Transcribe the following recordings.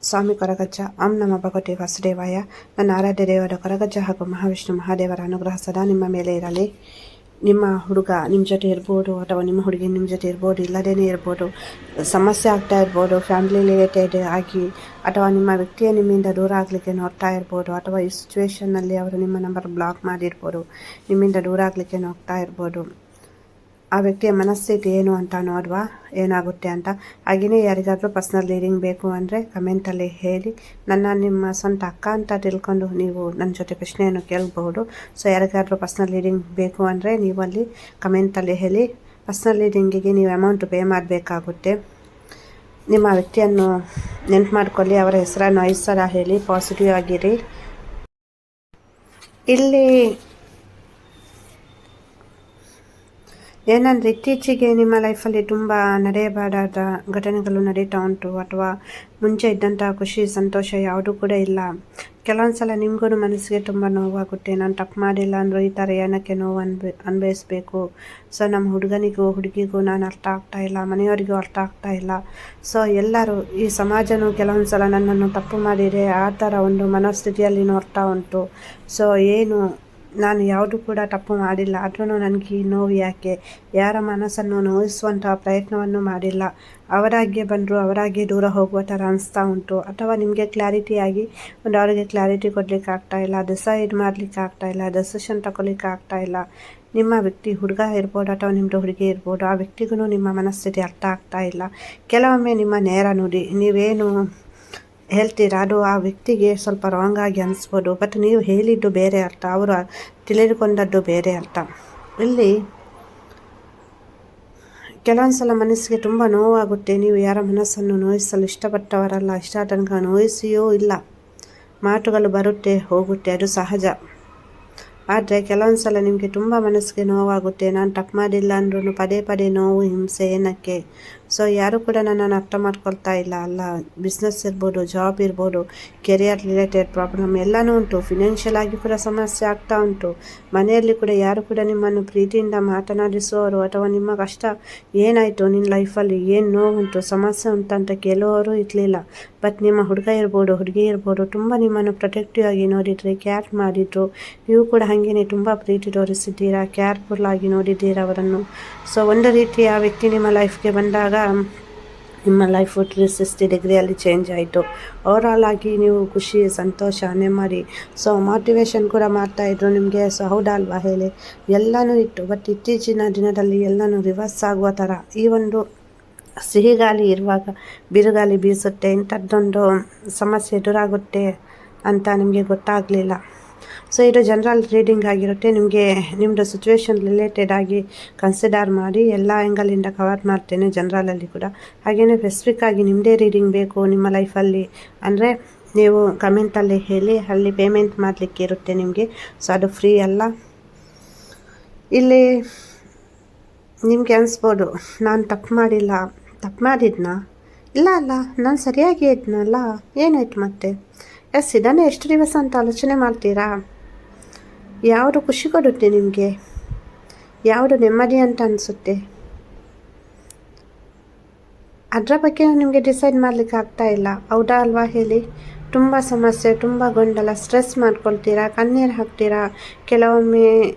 ಸ್ವಾಮಿ ಕೊರಗಜ್ಜ ಓಂ ನಮ ಭಗವತಿ ವಾಸುದೇವಾಯ. ನನ್ನ ಆರಾಧ್ಯ ದೇವರ ಕೊರಗಜ್ಜ ಹಾಗೂ ಮಹಾವಿಷ್ಣು ಮಹಾದೇವರ ಅನುಗ್ರಹ ಸದಾ ನಿಮ್ಮ ಮೇಲೆ ಇರಲಿ. ನಿಮ್ಮ ಹುಡುಗ ನಿಮ್ಮ ಜೊತೆ ಇರ್ಬೋದು, ಅಥವಾ ನಿಮ್ಮ ಹುಡುಗಿ ನಿಮ್ಮ ಜೊತೆ ಇರ್ಬೋದು, ಇಲ್ಲದೇ ಇರ್ಬೋದು, ಸಮಸ್ಯೆ ಆಗ್ತಾ ಇರ್ಬೋದು, ಫ್ಯಾಮಿಲಿ ರಿಲೇಟೆಡ್ ಆಗಿ, ಅಥವಾ ನಿಮ್ಮ ವ್ಯಕ್ತಿಯ ನಿಮ್ಮಿಂದ ದೂರ ಆಗಲಿಕ್ಕೆ ನೋಡ್ತಾ ಇರ್ಬೋದು, ಅಥವಾ ಈ ಸಿಚುವೇಷನ್ನಲ್ಲಿ ಅವರು ನಿಮ್ಮ ನಂಬರ್ ಬ್ಲಾಕ್ ಮಾಡಿರ್ಬೋದು, ನಿಮ್ಮಿಂದ ದೂರ ಆಗಲಿಕ್ಕೆ ನೋಡ್ತಾ ಇರ್ಬೋದು. ಆ ವ್ಯಕ್ತಿಯ ಮನಸ್ಥಿತಿ ಏನು ಅಂತ ನೋಡುವ, ಏನಾಗುತ್ತೆ ಅಂತ. ಹಾಗೆಯೇ ಯಾರಿಗಾದರೂ ಪರ್ಸ್ನಲ್ ರೀಡಿಂಗ್ ಬೇಕು ಅಂದರೆ ಕಮೆಂಟಲ್ಲಿ ಹೇಳಿ. ನಿಮ್ಮ ಸ್ವಂತ ಅಕ್ಕ ಅಂತ ತಿಳ್ಕೊಂಡು ನೀವು ನನ್ನ ಜೊತೆ ಪ್ರಶ್ನೆಯನ್ನು ಕೇಳಬಹುದು. ಸೊ ಯಾರಿಗಾದರೂ ಪರ್ಸ್ನಲ್ ರೀಡಿಂಗ್ ಬೇಕು ಅಂದರೆ ನೀವು ಅಲ್ಲಿ ಕಮೆಂಟಲ್ಲಿ ಹೇಳಿ. ಪರ್ಸ್ನಲ್ ರೀಡಿಂಗಿಗೆ ನೀವು ಅಮೌಂಟ್ ಪೇ ಮಾಡಬೇಕಾಗುತ್ತೆ. ನಿಮ್ಮ ವ್ಯಕ್ತಿಯನ್ನು ನೆನ್ಪು ಮಾಡ್ಕೊಳ್ಳಿ, ಅವರ ಹೆಸರನ್ನು 5 ಸಲ ಹೇಳಿ, ಪಾಸಿಟಿವ್ ಆಗಿರಿ. ಇಲ್ಲಿ ಏನಂದರೆ ಇತ್ತೀಚೆಗೆ ನಿಮ್ಮ ಲೈಫಲ್ಲಿ ತುಂಬ ನಡೆಯಬಾರದ ಘಟನೆಗಳು ನಡೀತಾ ಉಂಟು, ಅಥವಾ ಮುಂಚೆ ಇದ್ದಂಥ ಖುಷಿ ಸಂತೋಷ ಯಾವುದೂ ಕೂಡ ಇಲ್ಲ. ಕೆಲವೊಂದು ಸಲ ನಿಮಗೂ ಮನಸ್ಸಿಗೆ ತುಂಬ ನೋವಾಗುತ್ತೆ. ನಾನು ತಪ್ಪು ಮಾಡಿಲ್ಲ ಅಂದರೂ ಈ ಥರ ಏನಕ್ಕೆ ನೋವು ಅನುಭವಿಸ್ಬೇಕು. ಸೊ ನಮ್ಮ ಹುಡುಗನಿಗೂ ಹುಡುಗಿಗೂ ನಾನು ಅರ್ಥ ಆಗ್ತಾ ಇಲ್ಲ, ಮನೆಯವರಿಗೂ ಅರ್ಥ ಆಗ್ತಾ ಇಲ್ಲ. ಸೊ ಎಲ್ಲರೂ, ಈ ಸಮಾಜನೂ ಕೆಲವೊಂದು ಸಲ ನನ್ನನ್ನು ತಪ್ಪು ಮಾಡಿದೆ ಆ ಥರ ಒಂದು ಮನೋಸ್ಥಿತಿಯಲ್ಲಿ ನೋಡ್ತಾ ಉಂಟು. ಸೊ ನಾನು ಯಾವುದು ಕೂಡ ತಪ್ಪು ಮಾಡಿಲ್ಲ, ಆದ್ರೂ ನನಗೆ ಈ ನೋವು ಯಾಕೆ? ಯಾರ ಮನಸ್ಸನ್ನು ನೋಯಿಸುವಂತಹ ಪ್ರಯತ್ನವನ್ನು ಮಾಡಿಲ್ಲ. ಅವರಾಗೆ ಬಂದರು, ಅವರಾಗೆ ದೂರ ಹೋಗುವ ಥರ ಅನಿಸ್ತಾ ಉಂಟು. ಅಥವಾ ನಿಮಗೆ ಕ್ಲಾರಿಟಿಯಾಗಿ ಅವರಿಗೆ ಕ್ಲಾರಿಟಿ ಕೊಡಲಿಕ್ಕೆ ಆಗ್ತಾ ಇಲ್ಲ, ಡಿಸೈಡ್ ಮಾಡಲಿಕ್ಕೆ ಆಗ್ತಾ ಇಲ್ಲ, ಡೆಸಿಷನ್ ತಗೊಳ್ಳಿಕ್ಕೆ ಆಗ್ತಾ ಇಲ್ಲ. ನಿಮ್ಮ ವ್ಯಕ್ತಿ ಹುಡುಗ ಇರ್ಬೋದು ಅಥವಾ ನಿಮ್ಮದು ಹುಡುಗಿ ಇರ್ಬೋದು, ಆ ವ್ಯಕ್ತಿಗೂ ನಿಮ್ಮ ಮನಸ್ಥಿತಿ ಅರ್ಥ ಆಗ್ತಾ ಇಲ್ಲ. ಕೆಲವೊಮ್ಮೆ ನಿಮ್ಮ ನೇರ ನುಡಿ, ನೀವೇನು ಹೇಳ್ತೀರಾ ಅದು ಆ ವ್ಯಕ್ತಿಗೆ ಸ್ವಲ್ಪ ರಾಂಗ್ ಆಗಿ ಅನಿಸ್ಬೋದು. ಬಟ್ ನೀವು ಹೇಳಿದ್ದು ಬೇರೆ ಅರ್ಥ, ಅವರು ತಿಳಿದುಕೊಂಡದ್ದು ಬೇರೆ ಅರ್ಥ. ಇಲ್ಲಿ ಕೆಲವೊಂದು ಸಲ ಮನಸ್ಸಿಗೆ ತುಂಬ ನೋವಾಗುತ್ತೆ. ನೀವು ಯಾರ ಮನಸ್ಸನ್ನು ನೋಯಿಸಲು ಇಷ್ಟಪಟ್ಟವರಲ್ಲ, ಇಷ್ಟ ತನಕ ನೋಯಿಸಿಯೂ ಇಲ್ಲ. ಮಾತುಗಳು ಬರುತ್ತೆ ಹೋಗುತ್ತೆ, ಅದು ಸಹಜ. ಆದರೆ ಕೆಲವೊಂದು ಸಲ ನಿಮಗೆ ತುಂಬ ಮನಸ್ಸಿಗೆ ನೋವಾಗುತ್ತೆ. ನಾನು ತಪ್ಪು ಮಾಡಿಲ್ಲ ಅಂದ್ರೂ ಪದೇ ಪದೇ ನೋವು, ಹಿಂಸೆ ಏನಕ್ಕೆ? ಸೊ ಯಾರು ಕೂಡ ನನ್ನನ್ನು ಅರ್ಥ ಮಾಡ್ಕೊಳ್ತಾ ಇಲ್ಲ. ಅಲ್ಲ, ಬಿಸ್ನೆಸ್ ಇರ್ಬೋದು, ಜಾಬ್ ಇರ್ಬೋದು, ಕೆರಿಯರ್ ರಿಲೇಟೆಡ್ ಪ್ರಾಬ್ಲಮ್ ಎಲ್ಲನೂ ಉಂಟು. ಫಿನಾನ್ಷಿಯಲ್ ಆಗಿ ಕೂಡ ಸಮಸ್ಯೆ ಆಗ್ತಾ ಉಂಟು. ಮನೆಯಲ್ಲಿ ಕೂಡ ಯಾರು ಕೂಡ ನಿಮ್ಮನ್ನು ಪ್ರೀತಿಯಿಂದ ಮಾತನಾಡಿಸುವವರು, ಅಥವಾ ನಿಮ್ಮ ಕಷ್ಟ ಏನಾಯಿತು, ನಿನ್ನ ಲೈಫಲ್ಲಿ ಏನು ನೋವುಂಟು, ಸಮಸ್ಯೆ ಉಂಟಂತ ಕೇಳುವವರು ಇರಲಿಲ್ಲ. ಬಟ್ ನಿಮ್ಮ ಹುಡುಗ ಇರ್ಬೋದು, ಹುಡುಗಿ ಇರ್ಬೋದು, ತುಂಬ ನಿಮ್ಮನ್ನು ಪ್ರೊಟೆಕ್ಟಿವ್ ಆಗಿ ನೋಡಿದರೆ, ಕೇರ್ ಮಾಡಿದ್ರು. ನೀವು ಕೂಡ ಹಾಗೇನೆ ತುಂಬ ಪ್ರೀತಿ ತೋರಿಸಿದ್ದೀರಾ, ಕೇರ್ಫುಲ್ ಆಗಿ ನೋಡಿದ್ದೀರಾ ಅವರನ್ನು. ಸೊ ಒಂದು ರೀತಿ ಆ ವ್ಯಕ್ತಿ ನಿಮ್ಮ ಲೈಫ್ಗೆ ಬಂದಾಗ ನಿಮ್ಮ ಲೈಫು 360 ಡಿಗ್ರಿಯಲ್ಲಿ ಚೇಂಜ್ ಆಯಿತು. ಓವರಾಲ್ ಆಗಿ ನೀವು ಖುಷಿ, ಸಂತೋಷ, ನೆಮ್ಮದಿ, ಸೊ ಮೋಟಿವೇಶನ್ ಕೂಡ ಮಾಡ್ತಾಯಿದ್ರು ನಿಮಗೆ. ಸೊ ಹೌದಲ್ವಾ ಹೇಳಿ? ಎಲ್ಲನೂ ಇತ್ತು. ಬಟ್ ಇತ್ತೀಚಿನ ದಿನದಲ್ಲಿ ಎಲ್ಲನೂ ರಿವರ್ಸ್ ಆಗುವ ಥರ, ಈ ಒಂದು ಸಿಹಿಗಾಲಿ ಇರುವಾಗ ಬಿರುಗಾಲಿ ಬೀಸುತ್ತೆ, ಇಂಥದ್ದೊಂದು ಸಮಸ್ಯೆ ಎದುರಾಗುತ್ತೆ ಅಂತ ನಿಮಗೆ ಗೊತ್ತಾಗಲಿಲ್ಲ. ಸೊ ಇದು ಜನರಲ್ ರೀಡಿಂಗ್ ಆಗಿರುತ್ತೆ. ನಿಮ್ಮದು ಸಿಚುವೇಶನ್ ರಿಲೇಟೆಡ್ ಆಗಿ ಕನ್ಸಿಡರ್ ಮಾಡಿ ಎಲ್ಲ ಆ್ಯಂಗಲಿಂದ ಕವರ್ ಮಾಡ್ತೇನೆ, ಜನರಲಲ್ಲಿ ಕೂಡ. ಹಾಗೆಯೇ ಸ್ಪೆಸಿಫಿಕ್ ಆಗಿ ನಿಮ್ಮದೇ ರೀಡಿಂಗ್ ಬೇಕು ನಿಮ್ಮ ಲೈಫಲ್ಲಿ ಅಂದರೆ ನೀವು ಕಮೆಂಟಲ್ಲಿ ಹೇಳಿ, ಅಲ್ಲಿ ಪೇಮೆಂಟ್ ಮಾಡಲಿಕ್ಕೆ ಇರುತ್ತೆ ನಿಮಗೆ. ಸೊ ಅದು ಫ್ರೀ ಅಲ್ಲ. ಇಲ್ಲಿ ನಿಮಗೆ ಅನಿಸ್ಬೋದು, ನಾನು ತಪ್ಪು ಮಾಡಿಲ್ಲ. ತಪ್ಪು ಮಾಡಿದ್ನಾ? ಇಲ್ಲ ಅಲ್ಲ, ನಾನು ಸರಿಯಾಗಿ ಇದ್ನಲ್ಲ, ಏನಾಯ್ತು ಮತ್ತೆ? ಇದನ್ನೇ ಎಷ್ಟು ದಿವಸ ಅಂತ ಆಲೋಚನೆ ಮಾಡ್ತೀರಾ? ಯಾವುದು ಖುಷಿ ಕೊಡುತ್ತೆ ನಿಮಗೆ? ಯಾವುದು ನೆಮ್ಮದಿ ಅಂತ ಅನಿಸುತ್ತೆ? ಅದರ ಬಗ್ಗೆ ನಿಮಗೆ ಡಿಸೈಡ್ ಮಾಡಲಿಕ್ಕೆ ಆಗ್ತಾ ಇಲ್ಲ. ಹೌದಾ ಅಲ್ವಾ ಹೇಳಿ? ತುಂಬ ಸಮಸ್ಯೆ, ತುಂಬ ಗೊಂದಲ, ಸ್ಟ್ರೆಸ್ ಮಾಡ್ಕೊಳ್ತೀರಾ, ಕಣ್ಣೀರು ಹಾಕ್ತೀರಾ. ಕೆಲವೊಮ್ಮೆ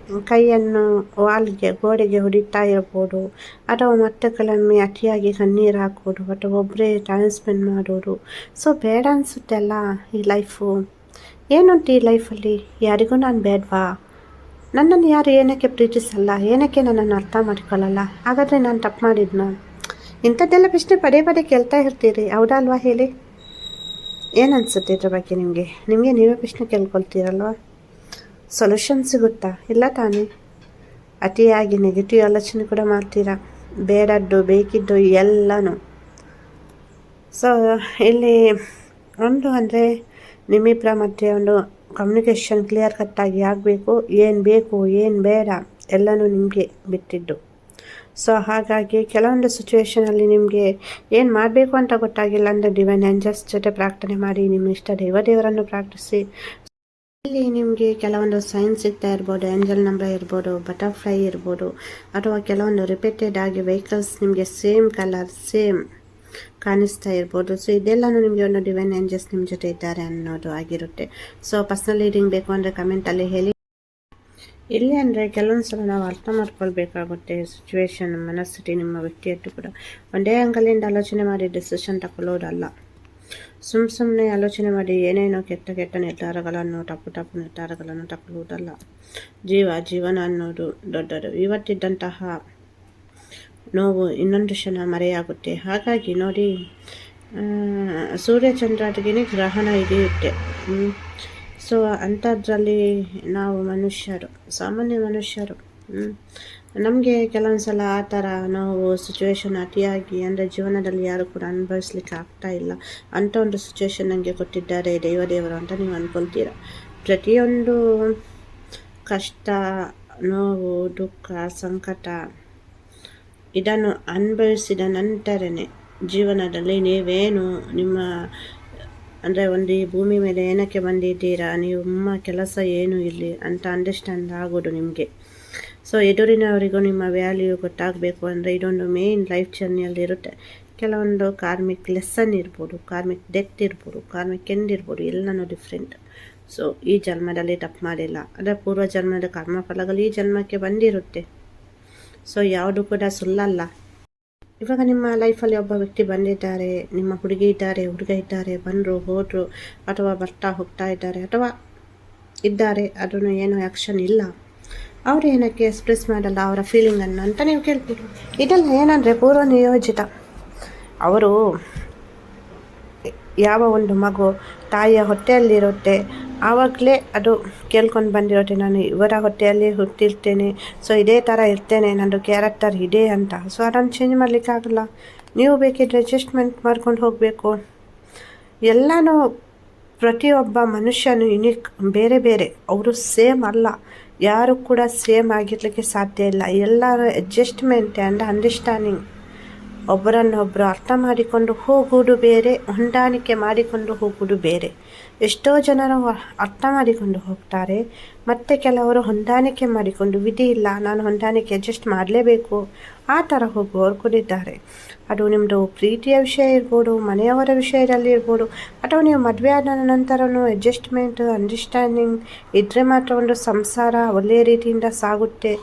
ಕೈಯನ್ನು ಗೋಡೆಗೆ ಹೊಡಿತಾ ಇರ್ಬೋದು, ಅಥವಾ ಮತ್ತೆ ಕೆಲವೊಮ್ಮೆ ಅತಿಯಾಗಿ ಕಣ್ಣೀರು ಹಾಕೋದು, ಅಥವಾ ಒಬ್ಬರೇ ಟೈಮ್ ಸ್ಪೆಂಡ್ ಮಾಡೋದು. ಸೊ ಬೇಡ ಅನಿಸುತ್ತೆ ಅಲ್ಲ ಈ ಲೈಫು? ಏನುಂಟು ಈ ಲೈಫಲ್ಲಿ? ಯಾರಿಗೂ ನಾನು ಬೇಡವಾ? ನನ್ನನ್ನು ಯಾರು ಏನಕ್ಕೆ ಪ್ರೀತಿಸಲ್ಲ? ಏನಕ್ಕೆ ನನ್ನನ್ನು ಅರ್ಥ ಮಾಡಿಕೊಳ್ಳಲ್ಲ? ಹಾಗಾದರೆ ನಾನು ತಪ್ಪು ಮಾಡಿದ್ನಾ? ಇಂಥದ್ದೆಲ್ಲ ಪ್ರಶ್ನೆ ಪದೇ ಪದೇ ಕೇಳ್ತಾ ಇರ್ತೀರಿ, ಹೌದಾ ಅಲ್ವಾ ಹೇಳಿ? ಏನನ್ಸುತ್ತೆ ಇದ್ರ ಬಗ್ಗೆ ನಿಮಗೆ? ನೀವೇ ಪ್ರಶ್ನೆ ಕೇಳ್ಕೊಳ್ತೀರಲ್ವ? ಸೊಲ್ಯೂಷನ್ ಸಿಗುತ್ತಾ? ಇಲ್ಲ ತಾನೇ? ಅತಿಯಾಗಿ ನೆಗೆಟಿವ್ ಆಲೋಚನೆ ಕೂಡ ಮಾಡ್ತೀರಾ, ಬೇಡದ್ದು ಬೇಕಿದ್ದು ಎಲ್ಲನೂ. ಸೊ ಇಲ್ಲಿ ಒಂದು ಅಂದರೆ ನಿಮ್ಮಿಬ್ಬರ ಮಧ್ಯೆ ಒಂದು ಕಮ್ಯುನಿಕೇಷನ್ ಕ್ಲಿಯರ್ ಕಟ್ಟಾಗಿ ಆಗಬೇಕು. ಏನು ಬೇಕು, ಏನು ಬೇಡ ಎಲ್ಲನೂ ನಿಮಗೆ ಬಿಟ್ಟಿದ್ದು. ಸೊ ಹಾಗಾಗಿ ಕೆಲವೊಂದು ಸಿಚುವೇಷನಲ್ಲಿ ನಿಮಗೆ ಏನು ಮಾಡಬೇಕು ಅಂತ ಗೊತ್ತಾಗಿಲ್ಲ ಅಂದರೆ ಡಿವೈನ್ ಏಂಜಲ್ಸ್ ಜೊತೆ ಪ್ರಾರ್ಥನೆ ಮಾಡಿ, ನಿಮ್ಮ ಇಷ್ಟ ದೇವರನ್ನು ಪ್ರಾರ್ಥಿಸಿ. ಇಲ್ಲಿ ನಿಮಗೆ ಕೆಲವೊಂದು ಸೈನ್ಸ್ ಸಿಗ್ತಾ ಇರ್ಬೋದು, ಏಂಜಲ್ ನಂಬರ್ ಇರ್ಬೋದು, ಬಟರ್ಫ್ಲೈ ಇರ್ಬೋದು, ಅಥವಾ ಕೆಲವೊಂದು ರಿಪೀಟೆಡ್ ಆಗಿ ವೆಹಿಕಲ್ಸ್ ನಿಮಗೆ ಸೇಮ್ ಕಲರ್, ಸೇಮ್ ಕಾಣಿಸ್ತಾ ಇರ್ಬೋದು. ಸೊ ಇದೆಲ್ಲನೂ ನಿಮಗೆ ಒಂದು ಡಿವೈನ್ ಏಂಜಲ್ಸ್ ನಿಮ್ಮ ಜೊತೆ ಇದ್ದಾರೆ ಅನ್ನೋದು ಆಗಿರುತ್ತೆ. ಸೊ ಪರ್ಸ್ನಲ್ ರೀಡಿಂಗ್ ಬೇಕು ಅಂದರೆ ಕಮೆಂಟಲ್ಲಿ ಹೇಳಿ. ಇಲ್ಲಿ ಅಂದರೆ ಕೆಲವೊಂದು ಸಲ ನಾವು ಅರ್ಥ ಮಾಡ್ಕೊಳ್ಬೇಕಾಗುತ್ತೆ ಸಿಚುವೇಶನ್, ಮನಸ್ಥಿತಿ, ನಿಮ್ಮ ವ್ಯಕ್ತಿಯದ್ದು ಕೂಡ. ಒಂದೇ ಅಂಗಲಿಂದ ಆಲೋಚನೆ ಮಾಡಿ ಡಿಸಿಷನ್ ತಗೊಳ್ಳೋದಲ್ಲ. ಸುಮ್ಮನೆ ಆಲೋಚನೆ ಮಾಡಿ ಏನೇನೋ ಕೆಟ್ಟ ನಿರ್ಧಾರಗಳನ್ನು, ತಪ್ಪು ನಿರ್ಧಾರಗಳನ್ನು ತಗೊಳ್ಳುವುದಲ್ಲ. ಜೀವನ ಅನ್ನೋದು ದೊಡ್ಡದು. ಇವತ್ತಿದ್ದಂತಹ ನೋವು ಇನ್ನೊಂದು ಕ್ಷಣ ಮರೆಯಾಗುತ್ತೆ. ಹಾಗಾಗಿ ನೋಡಿ, ಸೂರ್ಯಚಂದ್ರರಿಗೆ ಗ್ರಹಣ ಹಿಡಿಯುತ್ತೆ. ಸೊ ಅಂಥದ್ರಲ್ಲಿ ನಾವು ಮನುಷ್ಯರು, ಸಾಮಾನ್ಯ ಮನುಷ್ಯರು, ನಮಗೆ ಕೆಲವೊಂದು ಸಲ ಆ ಥರ ನೋವು ಸಿಚುವೇಶನ್ ಅತಿಯಾಗಿ ಅಂದರೆ ಜೀವನದಲ್ಲಿ ಯಾರು ಕೂಡ ಅನುಭವಿಸ್ಲಿಕ್ಕೆ ಆಗ್ತಾ ಇಲ್ಲ ಅಂಥ ಒಂದು ಸಿಚುವೇಶನ್ ನನಗೆ ಕೊಟ್ಟಿದ್ದಾರೆ ದೇವರು ಅಂತ ನೀವು ಅಂದ್ಕೊಳ್ತೀರ. ಪ್ರತಿಯೊಂದು ಕಷ್ಟ, ನೋವು, ದುಃಖ, ಸಂಕಟ ಇದನ್ನು ಅನುಭವಿಸಿದ ನಂತರನೇ ಜೀವನದಲ್ಲಿ ನೀವೇನು ನಿಮ್ಮ ಅಂದರೆ ಒಂದು ಈ ಭೂಮಿ ಮೇಲೆ ಏನಕ್ಕೆ ಬಂದಿದ್ದೀರಾ, ನಿಮ್ಮ ಕೆಲಸ ಏನು ಇಲ್ಲಿ ಅಂತ ಅಂಡರ್ಸ್ಟ್ಯಾಂಡ್ ಆಗೋದು ನಿಮಗೆ. ಸೊ ಎದುರಿನವರಿಗೂ ನಿಮ್ಮ ವ್ಯಾಲ್ಯೂ ಗೊತ್ತಾಗಬೇಕು ಅಂದರೆ ಇದೊಂದು ಮೇನ್ ಲೈಫ್ ಜರ್ನಿಯಲ್ಲಿರುತ್ತೆ. ಕೆಲವೊಂದು ಕಾರ್ಮಿಕ್ ಲೆಸನ್ ಇರ್ಬೋದು, ಕಾರ್ಮಿಕ್ ಡೆತ್ ಇರ್ಬೋದು, ಕಾರ್ಮಿಕ್ ಎಂಡ್ ಇರ್ಬೋದು, ಎಲ್ಲನೂ ಡಿಫ್ರೆಂಟ್. ಸೊ ಈ ಜನ್ಮದಲ್ಲಿ ತಪ್ಪು ಮಾಡಿಲ್ಲ, ಅದರ ಪೂರ್ವ ಜನ್ಮದ ಕರ್ಮಫಲಗಳು ಈ ಜನ್ಮಕ್ಕೆ ಬಂದಿರುತ್ತೆ. ಸೊ ಯಾವುದು ಕೂಡ ಸುಳ್ಳಲ್ಲ. ಇವಾಗ ನಿಮ್ಮ ಲೈಫಲ್ಲಿ ಒಬ್ಬ ವ್ಯಕ್ತಿ ಬಂದಿದ್ದಾರೆ, ನಿಮ್ಮ ಹುಡುಗ ಇದ್ದಾರೆ, ಬಂದರು ಹೋದರು, ಅಥವಾ ಬರ್ತಾ ಹೋಗ್ತಾ ಇದ್ದಾರೆ, ಅಥವಾ ಇದ್ದಾರೆ, ಅದನ್ನು ಏನೂ ಆ್ಯಕ್ಷನ್ ಇಲ್ಲ, ಅವರು ಏನಕ್ಕೆ ಎಕ್ಸ್ಪ್ರೆಸ್ ಮಾಡಲ್ಲ ಅವರ ಫೀಲಿಂಗನ್ನು ಅಂತ ನೀವು ಕೇಳ್ಬೋದು. ಇದೆಲ್ಲ ಏನಂದರೆ ಪೂರ್ವ ನಿಯೋಜಿತ. ಅವರು ಯಾವ ಒಂದು ಮಗು ತಾಯಿಯ ಹೊಟ್ಟೆಯಲ್ಲಿರುತ್ತೆ ಆವಾಗಲೇ ಅದು ಕೇಳ್ಕೊಂಡು ಬಂದಿರುತ್ತೆ, ನಾನು ಇವರ ಹೊಟ್ಟೆಯಲ್ಲಿ ಹುಟ್ಟಿರ್ತೇನೆ, ಸೊ ಇದೇ ಥರ ಇರ್ತೇನೆ, ನನ್ನದು ಕ್ಯಾರೆಕ್ಟರ್ ಇದೆ ಅಂತ. ಸೊ ಅದನ್ನು ಚೇಂಜ್ ಮಾಡಲಿಕ್ಕಾಗಲ್ಲ. ನೀವು ಬೇಕಿದ್ರೆ ಅಡ್ಜಸ್ಟ್ಮೆಂಟ್ ಮಾಡ್ಕೊಂಡು ಹೋಗಬೇಕು. ಎಲ್ಲನೂ ಪ್ರತಿಯೊಬ್ಬ ಮನುಷ್ಯನು ಯುನಿಕ್, ಬೇರೆ ಬೇರೆ, ಅವರು ಸೇಮ್ ಅಲ್ಲ, ಯಾರು ಕೂಡ ಸೇಮ್ ಆಗಿರಲಿಕ್ಕೆ ಸಾಧ್ಯ ಇಲ್ಲ. ಎಲ್ಲರೂ ಅಡ್ಜಸ್ಟ್ಮೆಂಟ್ ಆ್ಯಂಡ್ ಅಂಡರ್ಸ್ಟ್ಯಾಂಡಿಂಗ್, ಒಬ್ಬರನ್ನೊಬ್ಬರು ಅರ್ಥ ಮಾಡಿಕೊಂಡು ಹೋಗುವುದು ಬೇರೆ, ಹೊಂದಾಣಿಕೆ ಮಾಡಿಕೊಂಡು ಹೋಗುವುದು ಬೇರೆ. ಎಷ್ಟೋ ಜನರು ಅರ್ಥ ಮಾಡಿಕೊಂಡು ಹೋಗ್ತಾರೆ, ಮತ್ತು ಕೆಲವರು ಹೊಂದಾಣಿಕೆ ಮಾಡಿಕೊಂಡು ವಿಧಿ ಇಲ್ಲ, ನಾನು ಹೊಂದಾಣಿಕೆ ಅಡ್ಜಸ್ಟ್ ಮಾಡಲೇಬೇಕು ಆ ಥರ ಹೋಗುವವರು ಕೂಡ ಇದ್ದಾರೆ. ಅದು ನಿಮ್ಮದು ಪ್ರೀತಿಯ ವಿಷಯ ಇರ್ಬೋದು, ಮನೆಯವರ ವಿಷಯದಲ್ಲಿ ಇರ್ಬೋದು, ಅಥವಾ ನೀವು ಮದುವೆ ಆದ ನಂತರನೂ ಅಡ್ಜಸ್ಟ್ಮೆಂಟ್, ಅಂಡರ್ಸ್ಟ್ಯಾಂಡಿಂಗ್ ಇದ್ದರೆ ಮಾತ್ರ ಒಂದು ಸಂಸಾರ ಒಳ್ಳೆಯ ರೀತಿಯಿಂದ ಸಾಗುತ್ತೆ.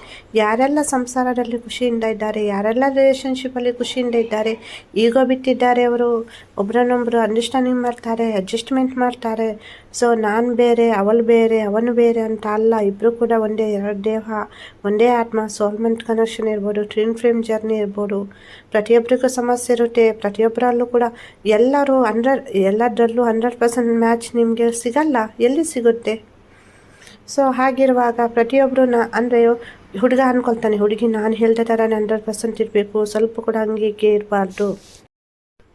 ಯಾರೆಲ್ಲ ಸಂಸಾರದಲ್ಲಿ ಖುಷಿಯಿಂದ ಇದ್ದಾರೆ, ಯಾರೆಲ್ಲ ರಿಲೇಷನ್ಶಿಪ್ಪಲ್ಲಿ ಖುಷಿಯಿಂದ ಇದ್ದಾರೆ, ಈಗೋ ಬಿಟ್ಟಿದ್ದಾರೆ, ಅವರು ಒಬ್ಬರನ್ನೊಬ್ಬರು ಅಂಡರ್ಸ್ಟ್ಯಾಂಡಿಂಗ್ ಮಾಡ್ತಾರೆ, ಅಡ್ಜಸ್ಟ್ಮೆಂಟ್ ಮಾಡ್ತಾರೆ. ಸೊ ನಾನು ಬೇರೆ, ಅವಳು ಬೇರೆ, ಅವನು ಬೇರೆ ಅಂತ ಅಲ್ಲ, ಇಬ್ಬರು ಕೂಡ ಒಂದೇ, ಎರಡು ದೇಹ, ಒಂದೇ ಆತ್ಮ, ಸೋಲ್ಮೆಂಟ್ ಕನೆಕ್ಷನ್ ಇರ್ಬೋದು, ಟ್ವಿನ್ ಫ್ಲೇಮ್ ಜರ್ನಿ ಇರ್ಬೋದು. ಪ್ರತಿಯೊಬ್ಬರಿಗೂ ಸಮಸ್ಯೆ ಇರುತ್ತೆ, ಪ್ರತಿಯೊಬ್ಬರಲ್ಲೂ ಕೂಡ ಎಲ್ಲದರಲ್ಲೂ 100% ಮ್ಯಾಚ್ ನಿಮಗೆ ಸಿಗಲ್ಲ, ಎಲ್ಲಿ ಸಿಗುತ್ತೆ? ಸೊ ಹಾಗಿರುವಾಗ ಪ್ರತಿಯೊಬ್ಬರು ಅಂದರೆ ಹುಡುಗ ಅಂದ್ಕೊಳ್ತಾನೆ, ಹುಡುಗಿ ನಾನು ಹೇಳಿದ ಥರ 100% ಇರಬೇಕು, ಸ್ವಲ್ಪ ಕೂಡ ಹಂಗೆ ಇರಬಾರ್ದು.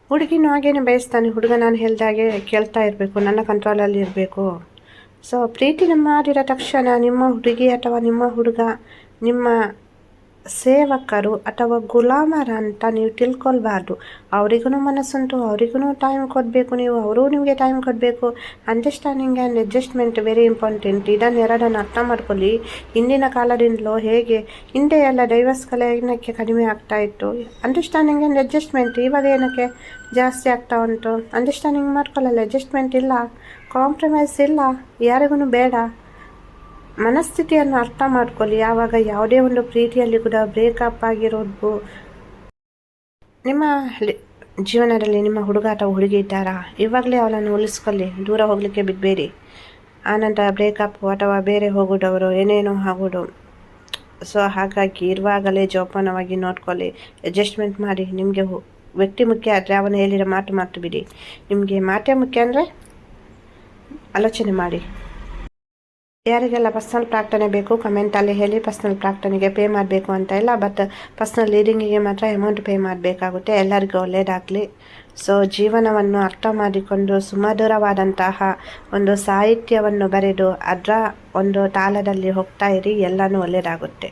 ಹುಡುಗಿನೂ ಹಾಗೇನೆ ಬಯಸ್ತಾನೆ, ಹುಡುಗ ನಾನು ಹೇಳಿದಾಗೆ ಕೇಳ್ತಾ ಇರಬೇಕು, ನನ್ನ ಕಂಟ್ರೋಲಲ್ಲಿ ಇರಬೇಕು. ಸೊ ಪ್ರೀತಿ ಮಾಡಿರೋ ತಕ್ಷಣ ನಿಮ್ಮ ಹುಡುಗಿ ಅಥವಾ ನಿಮ್ಮ ಹುಡುಗ ನಿಮ್ಮ ಸೇವಕರು ಅಥವಾ ಗುಲಾಮರ ಅಂತ ನೀವು ತಿಳ್ಕೊಳ್ಬಾರ್ದು. ಅವರಿಗೂ ಮನಸ್ಸುಂಟು, ಅವರಿಗೂ ಟೈಮ್ ಕೊಡಬೇಕು, ನೀವು ಅವರು ನಿಮಗೆ ಟೈಮ್ ಕೊಡಬೇಕು. Understanding and adjustment very important. ಇದನ್ನೆರಡನ್ನು ಅರ್ಥ ಮಾಡ್ಕೊಳ್ಳಿ. ಹಿಂದಿನ ಕಾಲದಿಂದಲೂ ಹೇಗೆ ಹಿಂದೆ ಎಲ್ಲ ಡೈವರ್ಸ್ಗಳು ಏನಕ್ಕೆ ಕಡಿಮೆ ಆಗ್ತಾ ಇತ್ತು, ಅಂಡರ್ಸ್ಟ್ಯಾಂಡಿಂಗ್ ಆ್ಯಂಡ್ ಅಡ್ಜಸ್ಟ್ಮೆಂಟ್. ಇವಾಗ ಏನಕ್ಕೆ ಜಾಸ್ತಿ ಆಗ್ತಾ ಉಂಟು? ಅಂಡರ್ಸ್ಟ್ಯಾಂಡಿಂಗ್ ಮಾಡ್ಕೊಳ್ಳಲ್ಲ, ಅಡ್ಜಸ್ಟ್ಮೆಂಟ್ ಇಲ್ಲ, ಕಾಂಪ್ರಮೈಸ್ ಇಲ್ಲ, ಯಾರಿಗೂ ಬೇಡ. ಮನಸ್ಥಿತಿಯನ್ನು ಅರ್ಥ ಮಾಡ್ಕೊಳ್ಳಿ. ಯಾವಾಗ ಯಾವುದೇ ಒಂದು ಪ್ರೀತಿಯಲ್ಲಿ ಕೂಡ ಬ್ರೇಕಪ್ ಆಗಿರೋದು, ನಿಮ್ಮ ಜೀವನದಲ್ಲಿ ನಿಮ್ಮ ಹುಡುಗ ಅಥವಾ ಹುಡುಗಿ ಇದ್ದಾರಾ, ಇವಾಗಲೇ ಅವಳನ್ನು ಉಳಿಸ್ಕೊಳ್ಳಿ, ದೂರ ಹೋಗಲಿಕ್ಕೆ ಬಿಡಬೇಡಿ. ಆನಂತರ ಬ್ರೇಕಪ್ ಅಥವಾ ಬೇರೆ ಹೋಗೋದವರು ಏನೇನೋ ಆಗೋದು. ಸೊ ಹಾಗಾಗಿ ಇರುವಾಗಲೇ ಜೋಪಾನವಾಗಿ ನೋಡ್ಕೊಳ್ಳಿ, ಅಡ್ಜಸ್ಟ್ಮೆಂಟ್ ಮಾಡಿ. ನಿಮಗೆ ವ್ಯಕ್ತಿ ಮುಖ್ಯ ಆದರೆ ಅವನು ಹೇಳಿರೋ ಮಾತು ಬಿಡಿ. ನಿಮಗೆ ಮಾತೇ ಮುಖ್ಯ ಅಂದರೆ ಆಲೋಚನೆ ಮಾಡಿ. ಯಾರಿಗೆಲ್ಲ ಪರ್ಸ್ನಲ್ ಪ್ರಾರ್ಥನೆ ಬೇಕು ಕಮೆಂಟಲ್ಲಿ ಹೇಳಿ. ಪರ್ಸ್ನಲ್ ಪ್ರಾರ್ಥನೆಗೆ ಪೇ ಮಾಡಬೇಕು ಅಂತ ಇಲ್ಲ, ಬಟ್ ಪರ್ಸ್ನಲ್ ಲೀಡಿಂಗಿಗೆ ಮಾತ್ರ ಅಮೌಂಟ್ ಪೇ ಮಾಡಬೇಕಾಗುತ್ತೆ. ಎಲ್ಲರಿಗೂ ಒಳ್ಳೆಯದಾಗಲಿ. ಸೊ ಜೀವನವನ್ನು ಅರ್ಥ ಮಾಡಿಕೊಂಡು ಸುಮಧುರವಾದಂತಹ ಒಂದು ಸಾಹಿತ್ಯವನ್ನು ಬರೆದು ಅದರ ಒಂದು ತಾಳದಲ್ಲಿ ಹೋಗ್ತಾ ಇರಿ, ಎಲ್ಲನೂ ಒಳ್ಳೆಯದಾಗುತ್ತೆ.